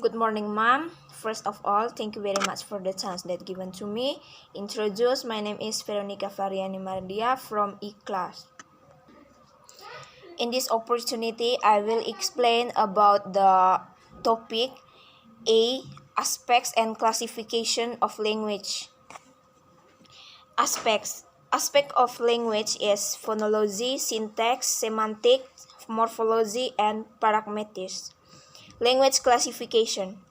Good morning, ma'am. First of all, thank you very much for the chance that given to me. Introduce, my name is Veronika Variani Mardia from E-Class. In this opportunity, I will explain about the topic A. Aspects and classification of language. Aspect of language is phonology, syntax, semantics, morphology, and pragmatics. Language classification.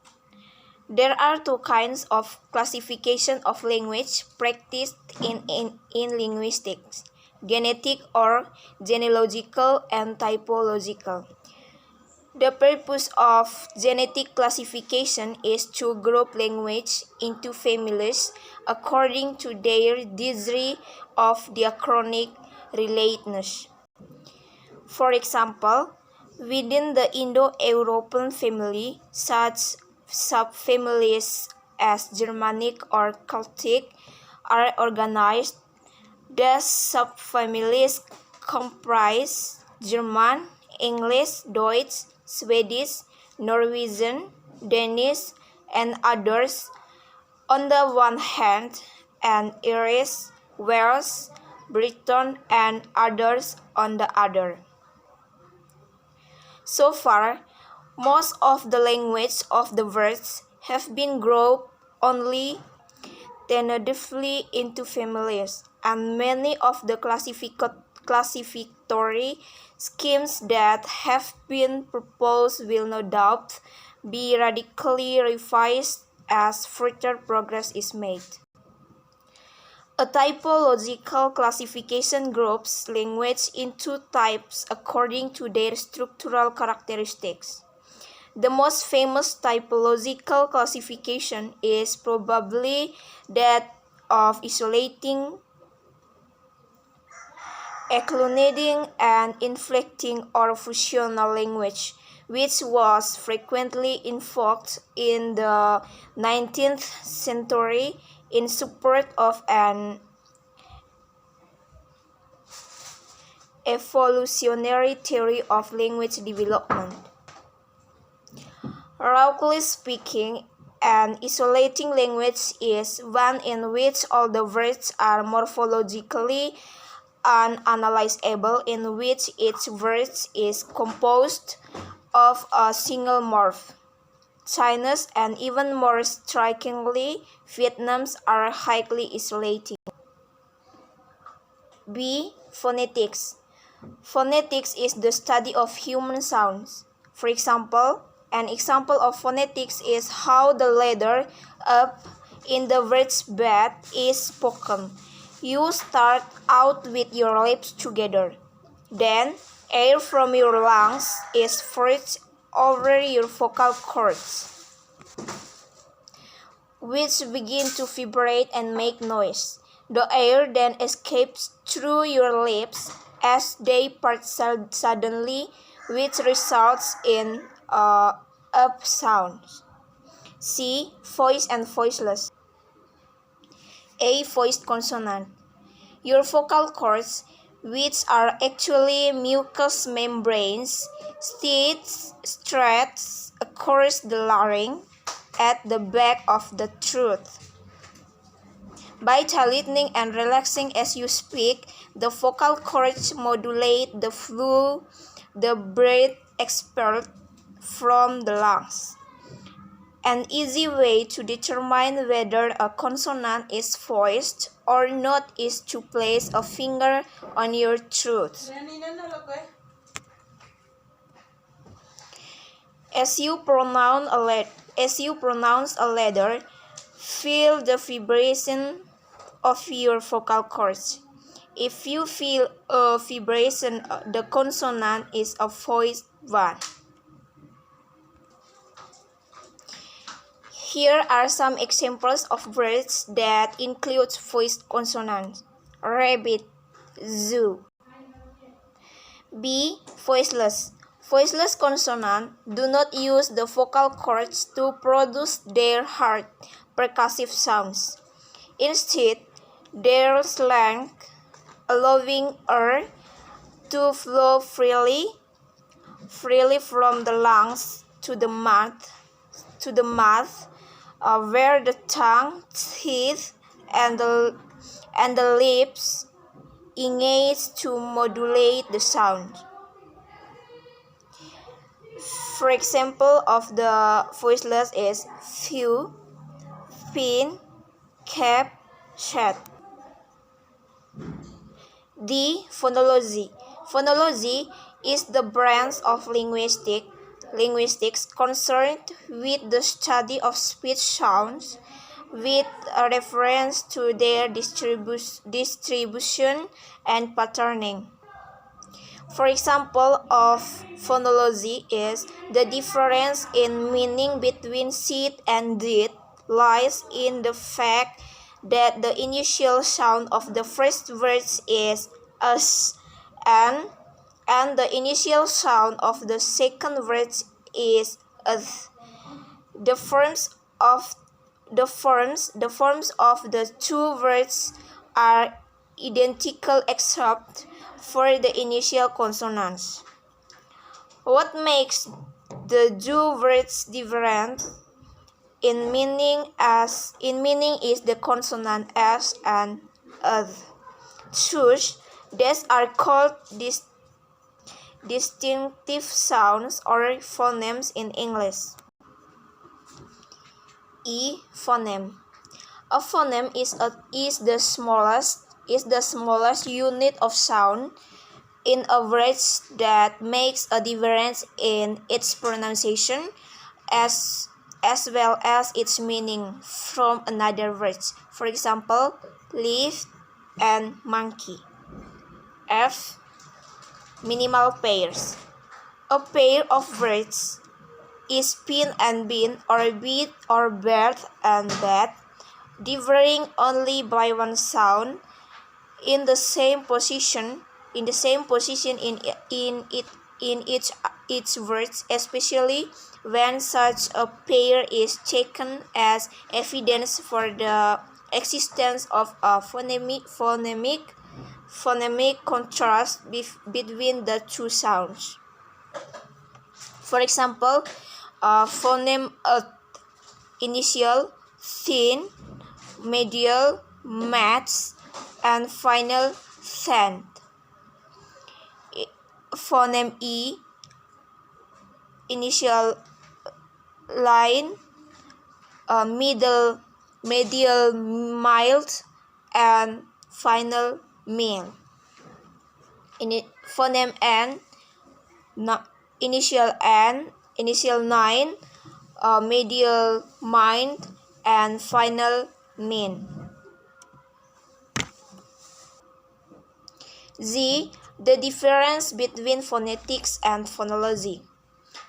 There are two kinds of classification of language practiced in linguistics: genetic or genealogical and typological. The purpose of genetic classification is to group language into families according to their degree of diachronic relatedness. For example, within the Indo-European family, such subfamilies as Germanic or Celtic are organized. These subfamilies comprise German, English, Dutch, Swedish, Norwegian, Danish, and others on the one hand, and Irish, Welsh, Breton, and others on the other. So far, most of the language of the words have been grouped only tentatively into families, and many of the classificatory schemes that have been proposed will no doubt be radically revised as further progress is made. A typological classification groups language into types according to their structural characteristics. The most famous typological classification is probably that of isolating, excluding, and inflecting or functional language, which was frequently invoked in the 19th century in support of an evolutionary theory of language development. Roughly speaking, an isolating language is one in which all the words are morphologically unanalyzable, in which each word is composed of a single morph. Chinese, and even more strikingly, Vietnamese are highly isolating. B. Phonetics. Phonetics is the study of human sounds. For example, an example of phonetics is how the letter up in the word's bed is spoken. You start out with your lips together. Then, air from your lungs is forced over your vocal cords, which begin to vibrate and make noise. The air then escapes through your lips as they part suddenly, which results in up sounds. C. Voice and voiceless. A. Voiced consonant. Your vocal cords, which are actually mucous membranes, stretch across the larynx at the back of the throat. By tightening and relaxing as you speak, the vocal cords modulate the flow the breath expelled from the lungs. An easy way to determine whether a consonant is voiced or not is to place a finger on your throat. As you pronounce a letter, feel the vibration of your vocal cords. If you feel a vibration, the consonant is a voiced one. Here are some examples of words that include voiced consonants. Rabbit, zoo. B. Voiceless. Voiceless consonants do not use the vocal cords to produce their hard, percussive sounds. Instead, their slang, allowing air to flow freely from the lungs to the mouth, to the mouth, where the tongue, teeth, and the lips engage to modulate the sound. For example of the voiceless is few, pin, cap, shed. D. Phonology. Phonology is the branch of linguistics concerned with the study of speech sounds with a reference to their distribution and patterning. For example of phonology is the difference in meaning between sit and did lies in the fact that the initial sound of the first words is us and the initial sound of the second words is us. The forms of the two words are identical except for the initial consonants. What makes the two words different in meaning is the consonant s and th. Thus, these are called distinctive sounds or phonemes in English. E. Phoneme. A phoneme is the smallest unit of sound in a word that makes a difference in its pronunciation as well as its meaning from another word. For example, leaf and monkey. F. Minimal pairs. A pair of words is pin and bean or beat or bird and bat, differing only by one sound in the same position in each words, especially when such a pair is taken as evidence for the existence of a phonemic contrast between the two sounds. For example, phoneme initial, thin, medial, match, and final thin. Phoneme E initial, line, medial, mild, and final mild. Phoneme N initial, nine, medial, mild, and final min. Z. The difference between phonetics and phonology.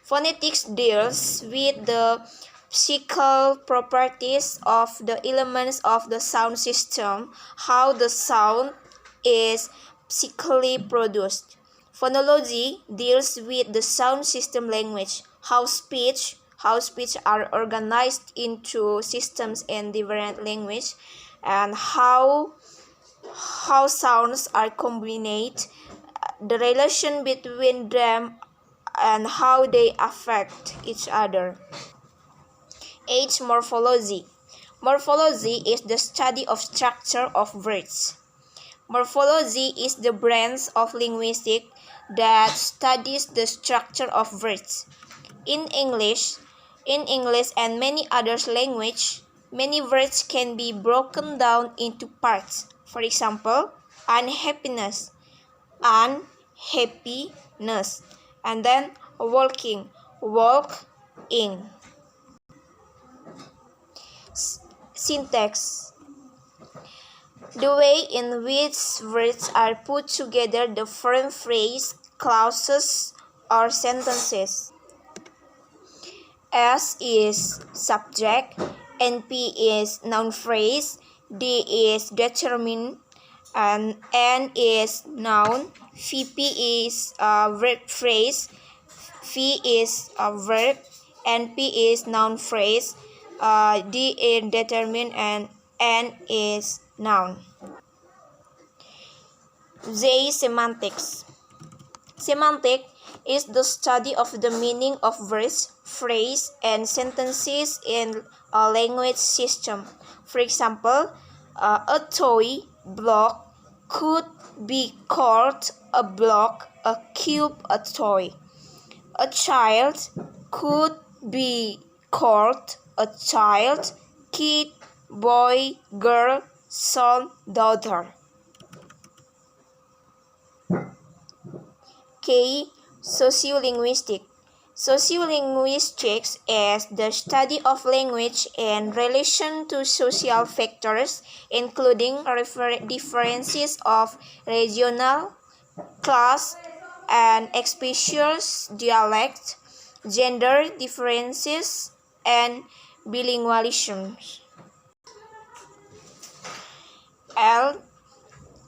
Phonetics deals with the physical properties of the elements of the sound system, how the sound is physically produced. Phonology deals with the sound system language, how speech are organized into systems in different language, and how sounds are combined, the relation between them, and how they affect each other. H. Morphology. Morphology is the study of structure of words. Morphology is the branch of linguistics that studies the structure of words. In English and many other languages, many words can be broken down into parts. For example, unhappiness, and then walking, walk-ing. Syntax. The way in which words are put together to form phrase, clauses, or sentences. S is subject, NP is noun phrase, D is determined, and N is noun, VP is verb phrase, V is verb, NP is noun phrase, D is determined, and N is noun. J. Semantics. Semantics is the study of the meaning of words phrase, and sentences in a language system. For example, a toy block could be called a block, a cube, a toy. A child could be called a child, kid, boy, girl, son, daughter. K. Sociolinguistics. Sociolinguistics is the study of language in relation to social factors, including differences of regional, class, and species, dialect, gender differences, and bilingualism. L.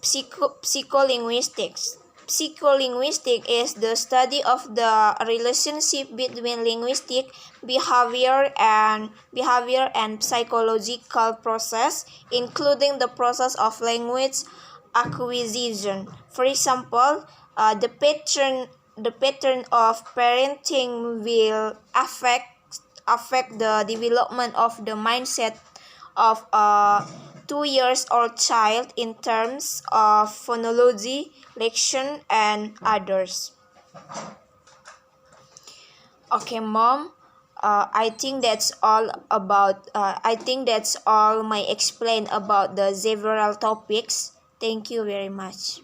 Psycholinguistics. Psycholinguistics is the study of the relationship between linguistic behavior and psychological process, including the process of language acquisition. For example, the pattern of parenting will affect the development of the mindset of a 2-year-old child in terms of phonology, lexion, and others. Okay, Mom. I think that's all my explain about the several topics. Thank you very much.